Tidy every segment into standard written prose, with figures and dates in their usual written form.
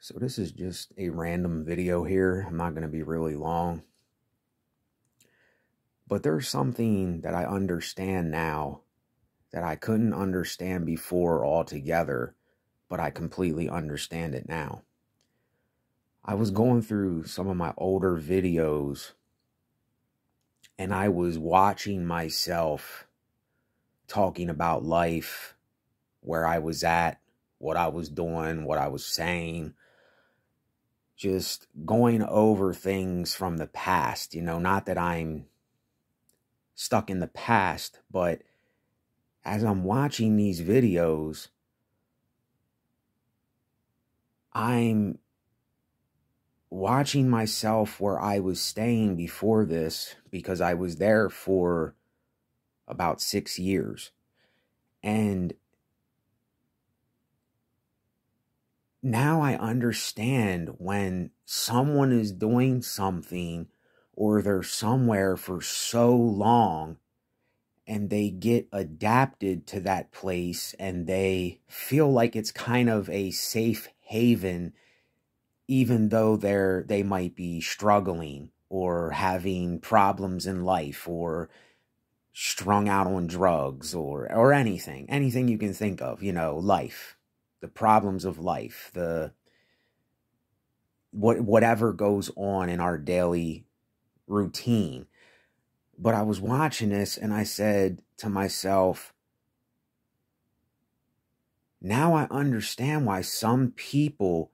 So this is just a random video here. I'm not going to be really long. But there's something that I understand now that I couldn't understand before altogether, but I completely understand it now. I was going through some of my older videos and I was watching myself talking about life, where I was at, what I was doing, what I was saying, just going over things from the past, not that I'm stuck in the past, but as I'm watching these videos, I'm watching myself where I was staying before this, because I was there for about 6 years. And now I understand when someone is doing something or they're somewhere for so long and they get adapted to that place and they feel like it's kind of a safe haven, even though they might be struggling or having problems in life or strung out on drugs or anything you can think of, life, the problems of life, whatever goes on in our daily routine. But I was watching this and I said to myself, now I understand why some people,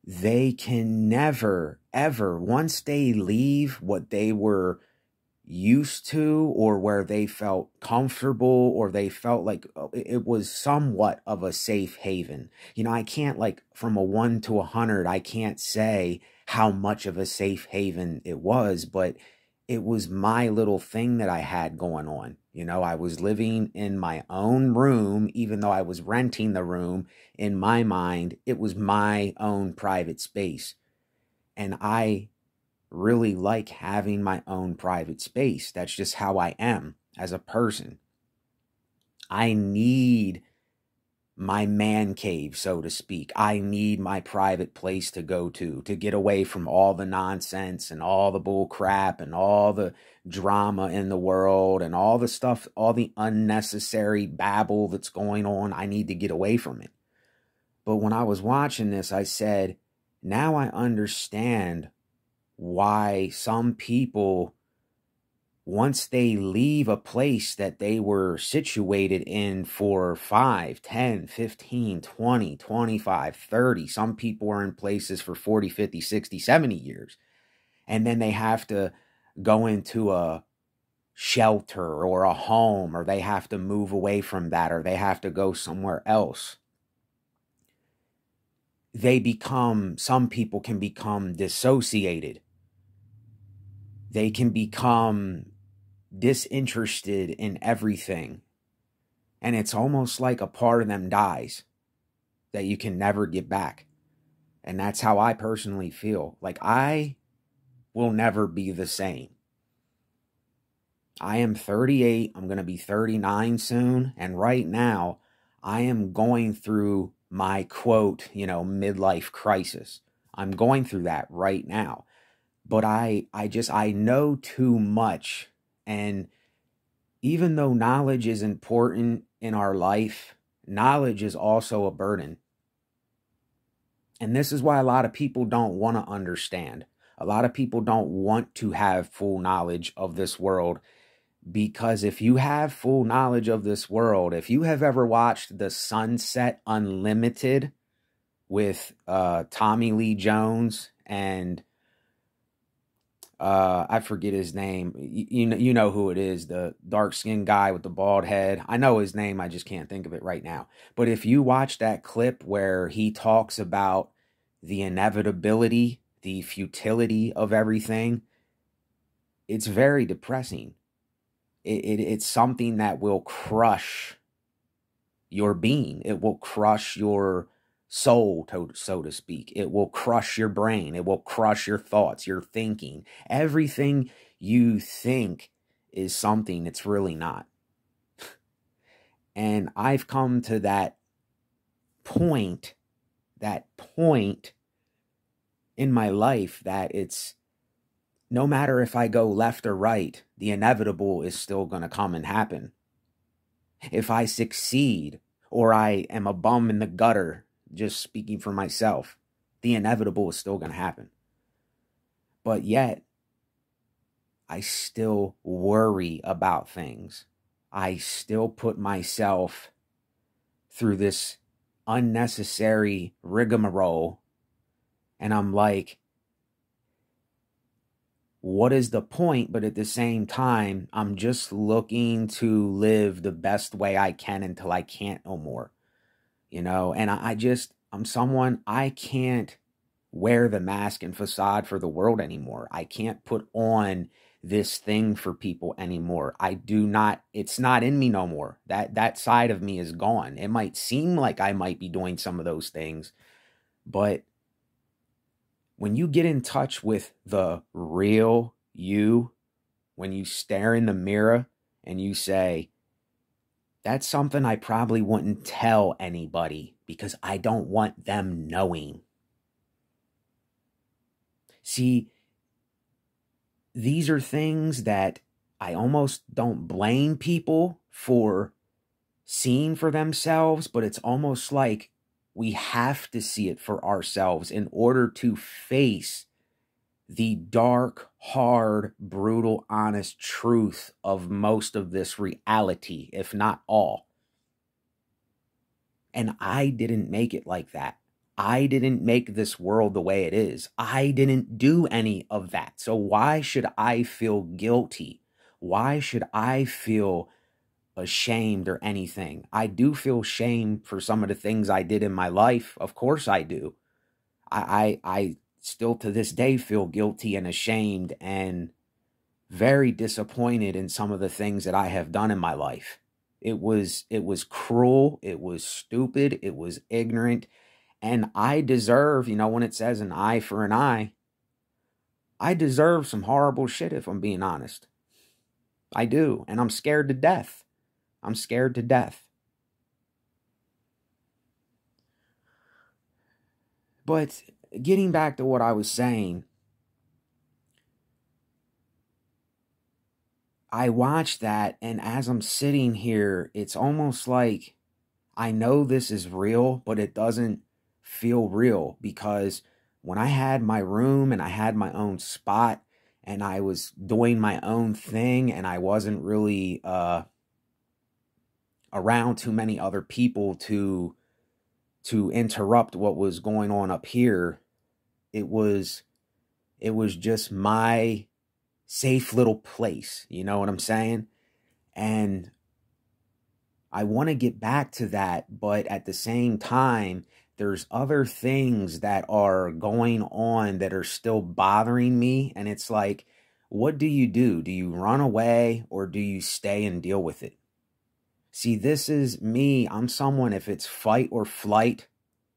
they can never, ever, once they leave what they were used to or where they felt comfortable or they felt like it was somewhat of a safe haven. I can't, like, from a 1 to 100, I can't say how much of a safe haven it was, but it was my little thing that I had going on. I was living in my own room, even though I was renting the room. In my mind, it was my own private space. And I really like having my own private space. That's just how I am as a person. I need my man cave, so to speak. I need my private place to go to get away from all the nonsense and all the bull crap and all the drama in the world and all the stuff, all the unnecessary babble that's going on. I need to get away from it. But when I was watching this, I said, now I understand why some people, once they leave a place that they were situated in for 5, 10, 15, 20, 25, 30, some people are in places for 40, 50, 60, 70 years. And then they have to go into a shelter or a home, or they have to move away from that, or they have to go somewhere else. Some people can become dissociated. They can become disinterested in everything. And it's almost like a part of them dies that you can never get back. And that's how I personally feel. Like, I will never be the same. I am 38. I'm going to be 39 soon. And right now, I am going through my quote, midlife crisis. I'm going through that right now. But I know too much. And even though knowledge is important in our life, knowledge is also a burden. And this is why a lot of people don't want to understand. A lot of people don't want to have full knowledge of this world, because if you have full knowledge of this world, if you have ever watched The Sunset Unlimited with Tommy Lee Jones and I forget his name. You know who it is, the dark-skinned guy with the bald head. I know his name, I just can't think of it right now. But if you watch that clip where he talks about the inevitability, the futility of everything, it's very depressing. It's something that will crush your being. It will crush your soul, so to speak. It will crush your brain. It will crush your thoughts, your thinking. Everything you think is something it's really not. And I've come to that point point in my life that it's no matter if I go left or right, the inevitable is still going to come and happen. If I succeed or I am a bum in the gutter, just speaking for myself, the inevitable is still going to happen. But yet, I still worry about things. I still put myself through this unnecessary rigmarole. And I'm like, what is the point? But at the same time, I'm just looking to live the best way I can until I can't no more, and I'm someone, I can't wear the mask and facade for the world anymore. I can't put on this thing for people anymore. It's not in me no more. That side of me is gone. It might seem like I might be doing some of those things, but when you get in touch with the real you, when you stare in the mirror and you say, that's something I probably wouldn't tell anybody because I don't want them knowing. See, these are things that I almost don't blame people for seeing for themselves, but it's almost like we have to see it for ourselves in order to face the dark, hard, brutal, honest truth of most of this reality, if not all. And I didn't make it like that. I didn't make this world the way it is. I didn't do any of that. So why should I feel guilty? Why should I feel ashamed or anything? I do feel shame for some of the things I did in my life. Of course I do. I still to this day feel guilty and ashamed and very disappointed in some of the things that I have done in my life. It was cruel, it was stupid, it was ignorant, and I deserve, when it says an eye for an eye, I deserve some horrible shit if I'm being honest. I do, and I'm scared to death. I'm scared to death. But getting back to what I was saying, I watched that, and as I'm sitting here, it's almost like I know this is real, but it doesn't feel real, because when I had my room and I had my own spot and I was doing my own thing and I wasn't really around too many other people to interrupt what was going on up here, it was just my safe little place, you know what I'm saying? And I want to get back to that, but at the same time, there's other things that are going on that are still bothering me, and it's like, what do? Do you run away or do you stay and deal with it? See, this is me. I'm someone, if it's fight or flight,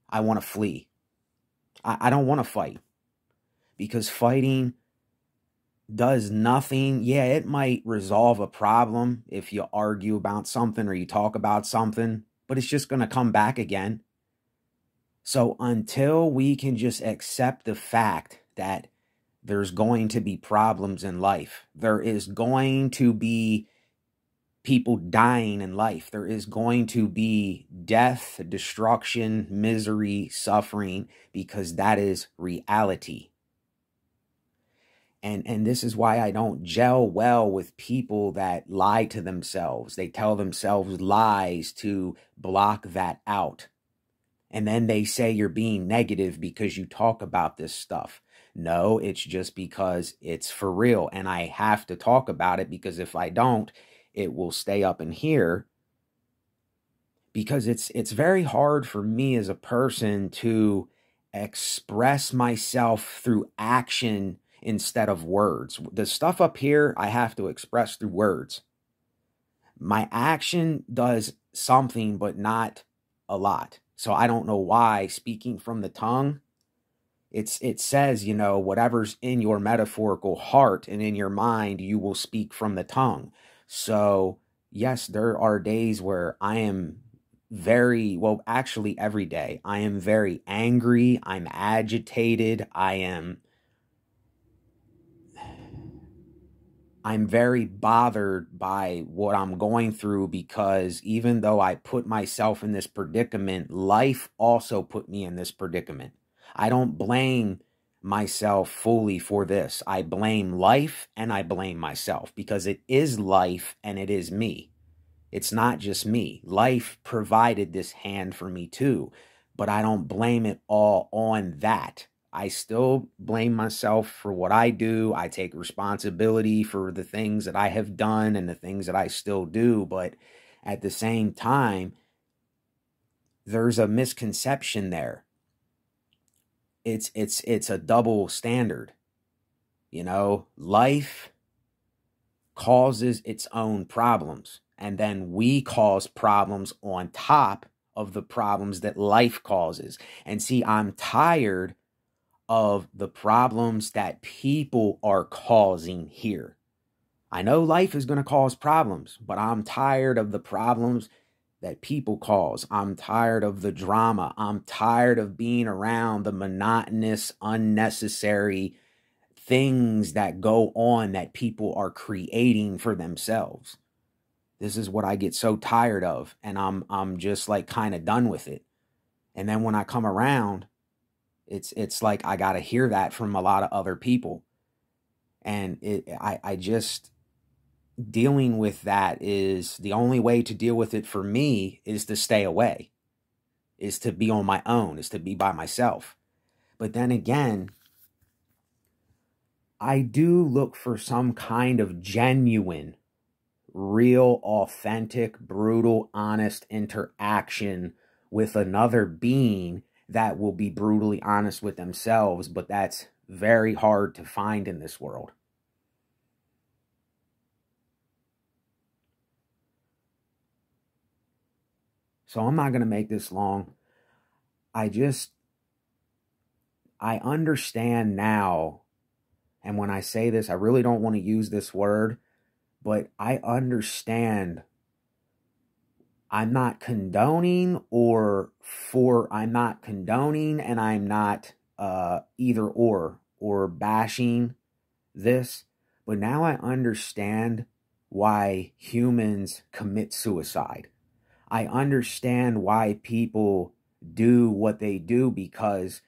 I want to flee. I don't want to fight, because fighting does nothing. Yeah, it might resolve a problem if you argue about something or you talk about something, but it's just going to come back again. So until we can just accept the fact that there's going to be problems in life, there is going to be people dying in life, there is going to be death, destruction, misery, suffering, because that is reality. And this is why I don't gel well with people that lie to themselves. They tell themselves lies to block that out. And then they say you're being negative because you talk about this stuff. No, it's just because it's for real. And I have to talk about it, because if I don't, it will stay up in here. Because it's very hard for me as a person to express myself through action instead of words. The stuff up here, I have to express through words. My action does something, but not a lot. So I don't know why speaking from the tongue, it says, whatever's in your metaphorical heart and in your mind, you will speak from the tongue. So yes, there are days where I am very, well, actually every day, I am very angry. I'm agitated. I'm very bothered by what I'm going through, because even though I put myself in this predicament, life also put me in this predicament. I don't blame myself fully for this. I blame life and I blame myself, because it is life and it is me. It's not just me. Life provided this hand for me too, but I don't blame it all on that. I still blame myself for what I do. I take responsibility for the things that I have done and the things that I still do. But at the same time, there's a misconception there. It's a double standard. You know, life causes its own problems, and then we cause problems on top of the problems that life causes. And see, I'm tired of the problems that people are causing here. I know life is going to cause problems, but I'm tired of the problems that people cause. I'm tired of the drama. I'm tired of being around the monotonous, unnecessary things that go on that people are creating for themselves. This is what I get so tired of, and I'm just like kind of done with it. And then when I come around, it's like I got to hear that from a lot of other people. And I just, dealing with that is the only way to deal with it for me, is to stay away, is to be on my own, is to be by myself. But then again, I do look for some kind of genuine, real, authentic, brutal, honest interaction with another being that will be brutally honest with themselves, but that's very hard to find in this world. So I'm not going to make this long. I understand now, and when I say this, I really don't want to use this word, but I understand. I'm not condoning I'm not condoning, and I'm not either or bashing this, but now I understand why humans commit suicide. I understand why people do what they do, because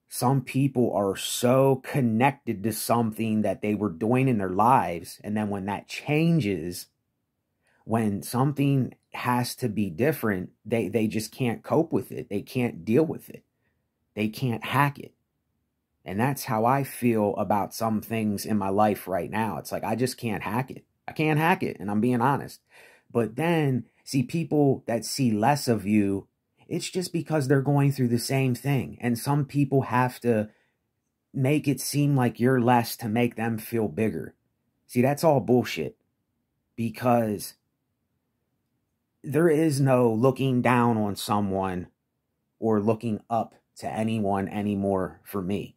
some people are so connected to something that they were doing in their lives, and then when that changes, when something has to be different, they just can't cope with it. They can't deal with it. They can't hack it. And that's how I feel about some things in my life right now. It's like, I just can't hack it. I can't hack it, and I'm being honest. But then, see, people that see less of you, it's just because they're going through the same thing. And some people have to make it seem like you're less to make them feel bigger. See, that's all bullshit. Because there is no looking down on someone or looking up to anyone anymore for me.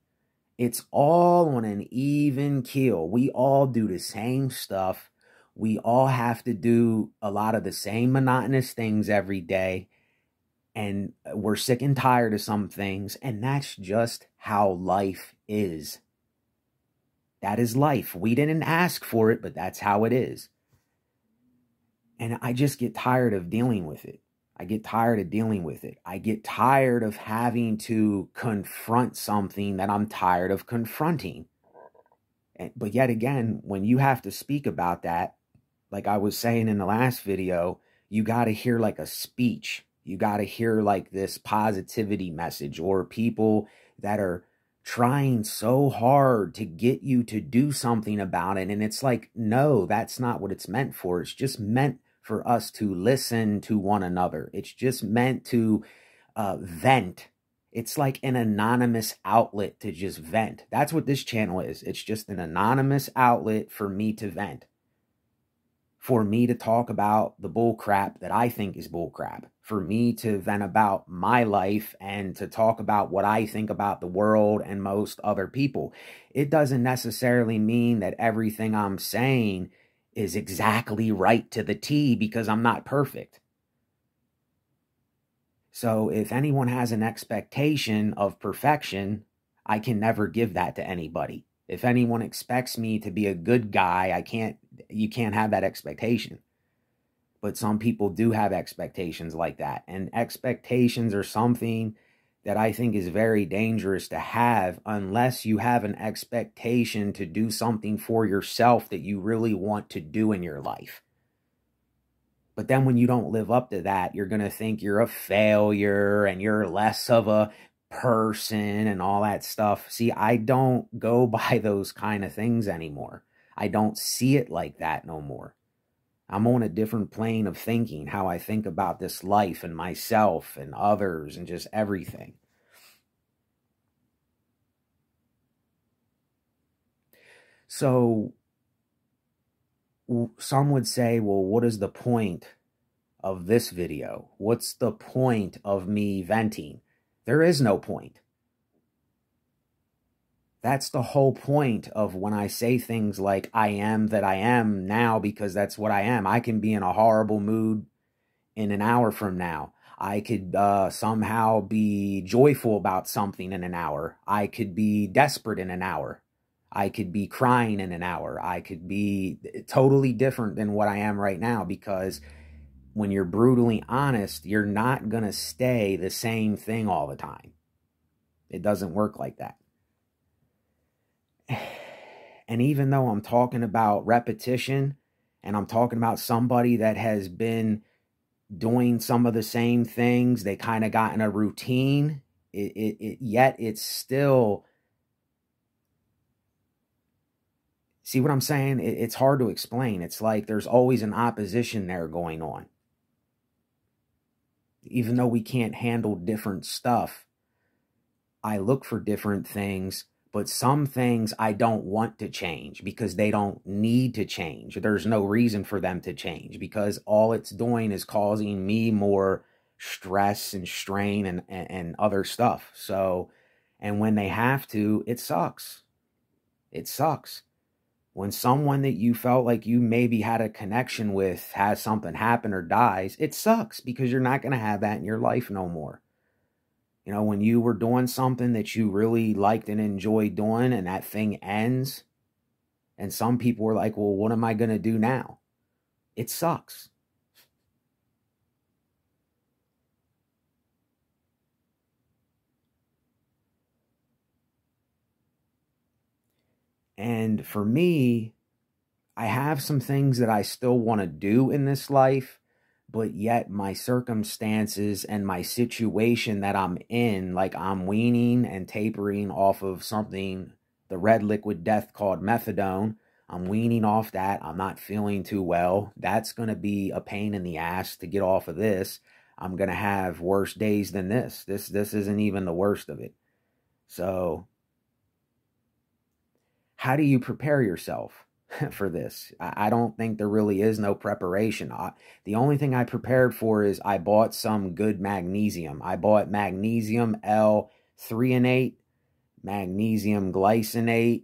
It's all on an even keel. We all do the same stuff. We all have to do a lot of the same monotonous things every day. And we're sick and tired of some things. And that's just how life is. That is life. We didn't ask for it, but that's how it is. And I just get tired of dealing with it. I get tired of dealing with it. I get tired of having to confront something that I'm tired of confronting. But yet again, when you have to speak about that, like I was saying in the last video, you got to hear like a speech. You got to hear like this positivity message, or people that are trying so hard to get you to do something about it. And it's like, no, that's not what it's meant for. It's just meant for us to listen to one another. It's just meant to vent. It's like an anonymous outlet to just vent. That's what this channel is. It's just an anonymous outlet for me to vent. For me to talk about the bull crap that I think is bull crap. For me to vent about my life and to talk about what I think about the world and most other people. It doesn't necessarily mean that everything I'm saying is exactly right to the T, because I'm not perfect. So if anyone has an expectation of perfection, I can never give that to anybody. If anyone expects me to be a good guy, you can't have that expectation. But some people do have expectations like that. And expectations are something that I think is very dangerous to have unless you have an expectation to do something for yourself that you really want to do in your life. But then when you don't live up to that, you're going to think you're a failure and you're less of a person and all that stuff. See, I don't go by those kind of things anymore. I don't see it like that no more. I'm on a different plane of thinking, how I think about this life and myself and others and just everything. So some would say, well, what is the point of this video? What's the point of me venting? There is no point. That's the whole point of when I say things like I am that I am now, because that's what I am. I can be in a horrible mood in an hour from now. I could somehow be joyful about something in an hour. I could be desperate in an hour. I could be crying in an hour. I could be totally different than what I am right now, because when you're brutally honest, you're not going to stay the same thing all the time. It doesn't work like that. And even though I'm talking about repetition and I'm talking about somebody that has been doing some of the same things, they kind of got in a routine, yet it's still, see what I'm saying? It's hard to explain. It's like there's always an opposition there going on. Even though we can't handle different stuff, I look for different things, but some things I don't want to change because they don't need to change. There's no reason for them to change because all it's doing is causing me more stress and strain and other stuff. So, and when they have to, it sucks. It sucks. When someone that you felt like you maybe had a connection with has something happen or dies, it sucks because you're not going to have that in your life no more. You know, when you were doing something that you really liked and enjoyed doing and that thing ends, and some people were like, well, what am I going to do now? It sucks. And for me, I have some things that I still want to do in this life, but yet my circumstances and my situation that I'm in, like I'm weaning and tapering off of something, the red liquid death called methadone. I'm weaning off that. I'm not feeling too well. That's going to be a pain in the ass to get off of this. I'm going to have worse days than this. This isn't even the worst of it. So how do you prepare yourself for this? I don't think there really is no preparation. The only thing I prepared for is I bought some good magnesium. I bought magnesium L-threonate, magnesium glycinate,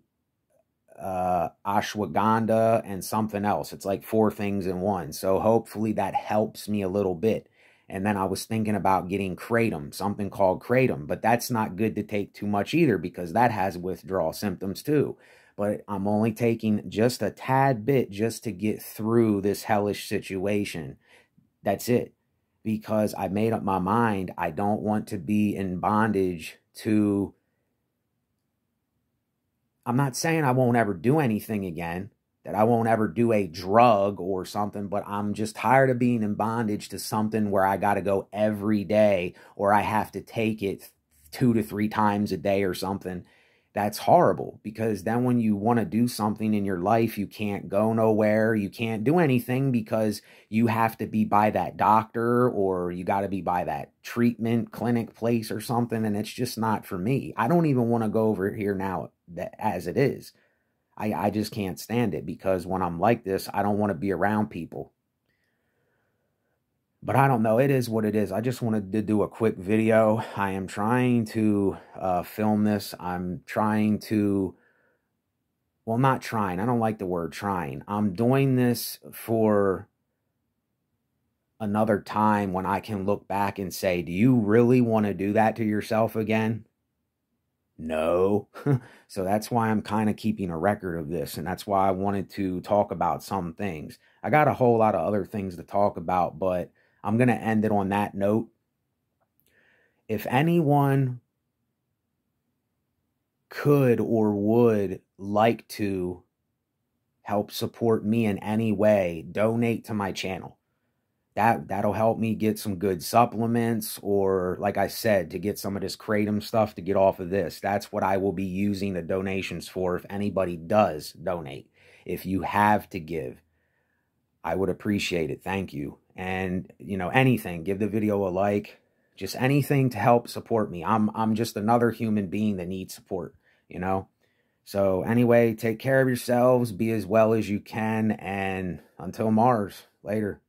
ashwagandha, and something else. It's like 4 things in one. So hopefully that helps me a little bit. And then I was thinking about getting kratom, something called kratom, but that's not good to take too much either because that has withdrawal symptoms too. But I'm only taking just a tad bit just to get through this hellish situation. That's it. Because I made up my mind. I don't want to be in bondage to, I'm not saying I won't ever do anything again, that I won't ever do a drug or something, but I'm just tired of being in bondage to something where I got to go every day or I have to take it 2 to 3 times a day or something. That's horrible because then when you want to do something in your life, you can't go nowhere. You can't do anything because you have to be by that doctor or you got to be by that treatment clinic place or something. And it's just not for me. I don't even want to go over here now as it is. I just can't stand it because when I'm like this, I don't want to be around people. But I don't know. It is what it is. I just wanted to do a quick video. I am trying to film this. I'm trying to, well, not trying. I don't like the word trying. I'm doing this for another time when I can look back and say, do you really want to do that to yourself again? No. So that's why I'm kind of keeping a record of this. And that's why I wanted to talk about some things. I got a whole lot of other things to talk about, but I'm going to end it on that note. If anyone could or would like to help support me in any way, donate to my channel. That'll help me get some good supplements, or like I said, to get some of this kratom stuff to get off of this. That's what I will be using the donations for if anybody does donate. If you have to give, I would appreciate it. Thank you. And, you know, anything, give the video a like, just anything to help support me. I'm just another human being that needs support, you know? So anyway, take care of yourselves, be as well as you can, and until Mars, later.